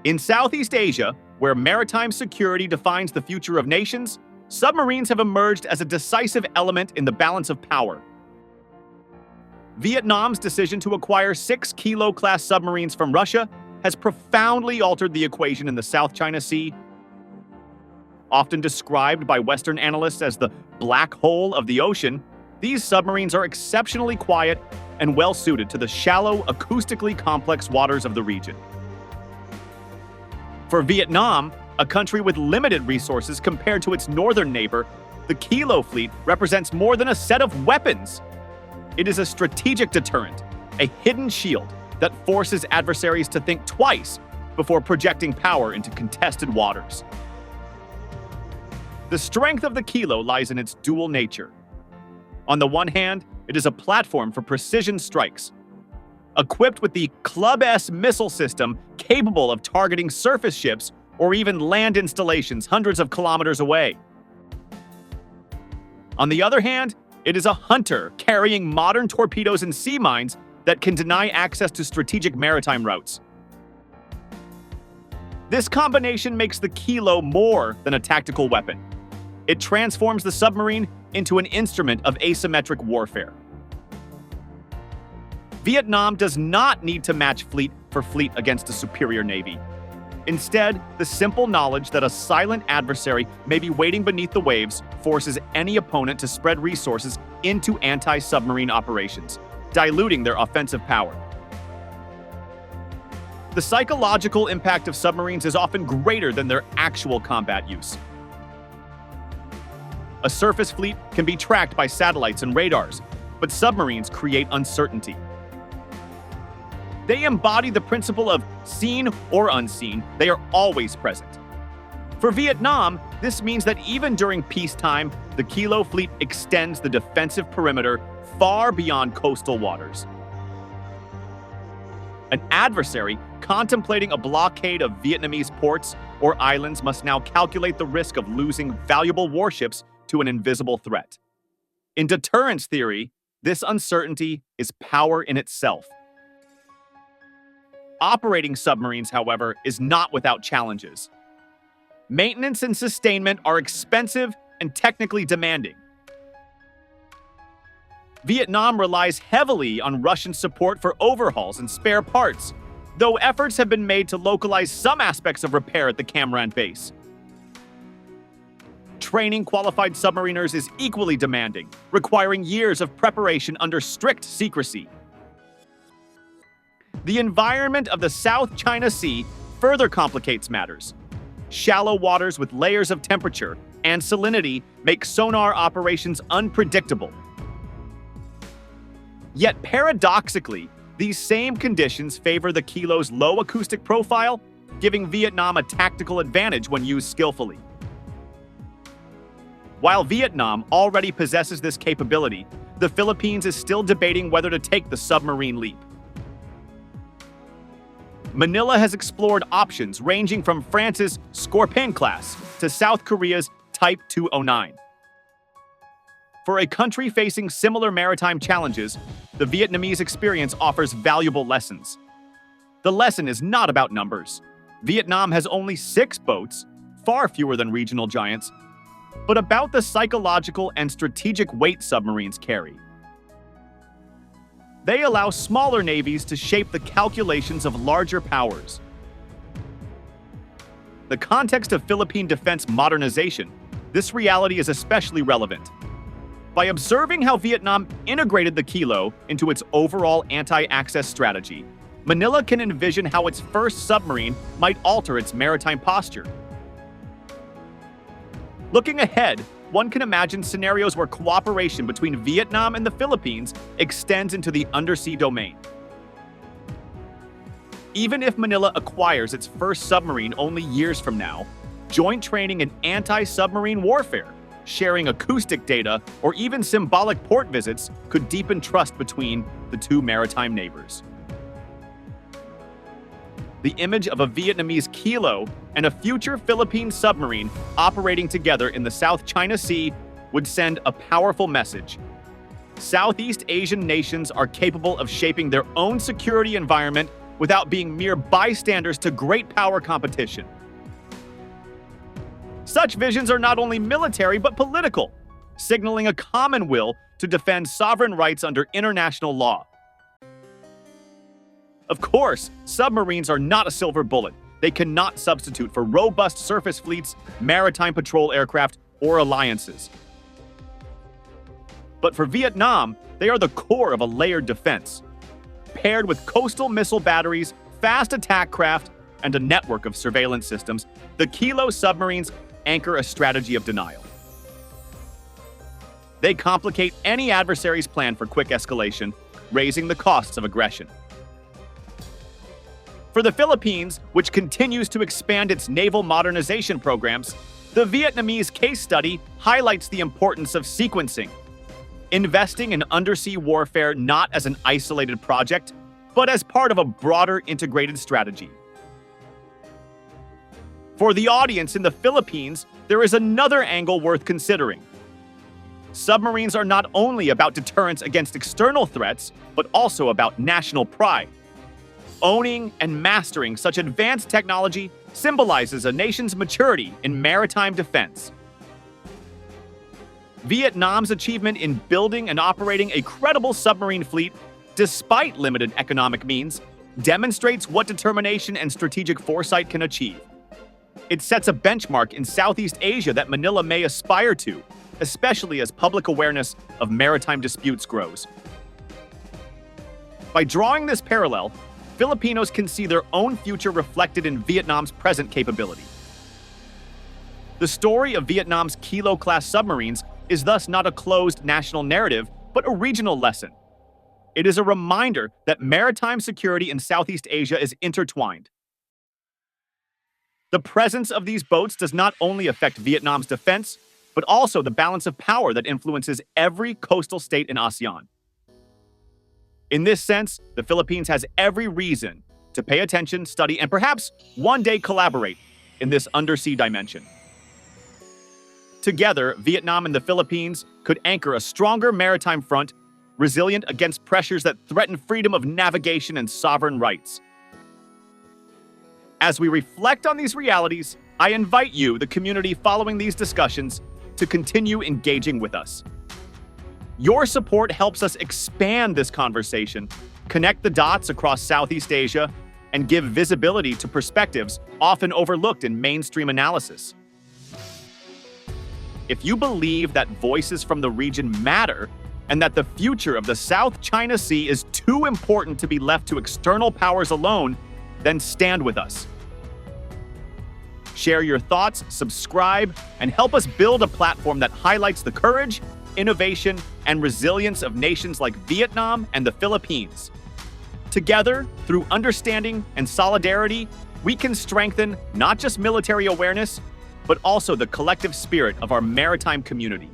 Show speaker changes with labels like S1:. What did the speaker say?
S1: In Southeast Asia, where maritime security defines the future of nations, submarines have emerged as a decisive element in the balance of power. Vietnam's decision to acquire 6 Kilo-class submarines from Russia has profoundly altered the equation in the South China Sea. Often described by Western analysts as the black hole of the ocean, these submarines are exceptionally quiet and well-suited to the shallow, acoustically complex waters of the region. For Vietnam, a country with limited resources compared to its northern neighbor, the Kilo fleet represents more than a set of weapons. It is a strategic deterrent, a hidden shield that forces adversaries to think twice before projecting power into contested waters. The strength of the Kilo lies in its dual nature. On the one hand, it is a platform for precision strikes. Equipped with the Club-S missile system capable of targeting surface ships or even land installations hundreds of kilometers away. On the other hand, it is a hunter carrying modern torpedoes and sea mines that can deny access to strategic maritime routes. This combination makes the Kilo more than a tactical weapon. It transforms the submarine into an instrument of asymmetric warfare. Vietnam does not need to match fleet for fleet against a superior navy. Instead, the simple knowledge that a silent adversary may be waiting beneath the waves forces any opponent to spread resources into anti-submarine operations, diluting their offensive power. The psychological impact of submarines is often greater than their actual combat use. A surface fleet can be tracked by satellites and radars, but submarines create uncertainty. They embody the principle of seen or unseen, they are always present. For Vietnam, this means that even during peacetime, the Kilo fleet extends the defensive perimeter far beyond coastal waters. An adversary contemplating a blockade of Vietnamese ports or islands must now calculate the risk of losing valuable warships to an invisible threat. In deterrence theory, this uncertainty is power in itself. Operating submarines, however, is not without challenges. Maintenance and sustainment are expensive and technically demanding. Vietnam relies heavily on Russian support for overhauls and spare parts, though efforts have been made to localize some aspects of repair at the Cam Ranh base. Training qualified submariners is equally demanding, requiring years of preparation under strict secrecy. The environment of the South China Sea further complicates matters. Shallow waters with layers of temperature and salinity make sonar operations unpredictable. Yet paradoxically, these same conditions favor the Kilo's low acoustic profile, giving Vietnam a tactical advantage when used skillfully. While Vietnam already possesses this capability, the Philippines is still debating whether to take the submarine leap. Manila has explored options ranging from France's Scorpion class to South Korea's Type 209. For a country facing similar maritime challenges, the Vietnamese experience offers valuable lessons. The lesson is not about numbers. Vietnam has only 6 boats, far fewer than regional giants, but about the psychological and strategic weight submarines carry. They allow smaller navies to shape the calculations of larger powers. The context of Philippine defense modernization, this reality is especially relevant. By observing how Vietnam integrated the Kilo into its overall anti-access strategy, Manila can envision how its first submarine might alter its maritime posture. Looking ahead, one can imagine scenarios where cooperation between Vietnam and the Philippines extends into the undersea domain. Even if Manila acquires its first submarine only years from now, joint training in anti-submarine warfare, sharing acoustic data, or even symbolic port visits could deepen trust between the two maritime neighbors. The image of a Vietnamese Kilo and a future Philippine submarine operating together in the South China Sea would send a powerful message. Southeast Asian nations are capable of shaping their own security environment without being mere bystanders to great power competition. Such visions are not only military but political, signaling a common will to defend sovereign rights under international law. Of course, submarines are not a silver bullet. They cannot substitute for robust surface fleets, maritime patrol aircraft, or alliances. But for Vietnam, they are the core of a layered defense. Paired with coastal missile batteries, fast attack craft, and a network of surveillance systems, the Kilo submarines anchor a strategy of denial. They complicate any adversary's plan for quick escalation, raising the costs of aggression. For the Philippines, which continues to expand its naval modernization programs, the Vietnamese case study highlights the importance of sequencing, investing in undersea warfare not as an isolated project, but as part of a broader integrated strategy. For the audience in the Philippines, there is another angle worth considering. Submarines are not only about deterrence against external threats, but also about national pride. Owning and mastering such advanced technology symbolizes a nation's maturity in maritime defense. Vietnam's achievement in building and operating a credible submarine fleet, despite limited economic means, demonstrates what determination and strategic foresight can achieve. It sets a benchmark in Southeast Asia that Manila may aspire to, especially as public awareness of maritime disputes grows. By drawing this parallel, Filipinos can see their own future reflected in Vietnam's present capability. The story of Vietnam's Kilo-class submarines is thus not a closed national narrative, but a regional lesson. It is a reminder that maritime security in Southeast Asia is intertwined. The presence of these boats does not only affect Vietnam's defense, but also the balance of power that influences every coastal state in ASEAN. In this sense, the Philippines has every reason to pay attention, study, and perhaps one day collaborate in this undersea dimension. Together, Vietnam and the Philippines could anchor a stronger maritime front, resilient against pressures that threaten freedom of navigation and sovereign rights. As we reflect on these realities, I invite you, the community following these discussions, to continue engaging with us. Your support helps us expand this conversation, connect the dots across Southeast Asia, and give visibility to perspectives often overlooked in mainstream analysis. If you believe that voices from the region matter and that the future of the South China Sea is too important to be left to external powers alone, then stand with us. Share your thoughts, subscribe, and help us build a platform that highlights the courage, innovation, and resilience of nations like Vietnam and the Philippines. Together, through understanding and solidarity, we can strengthen not just military awareness, but also the collective spirit of our maritime community.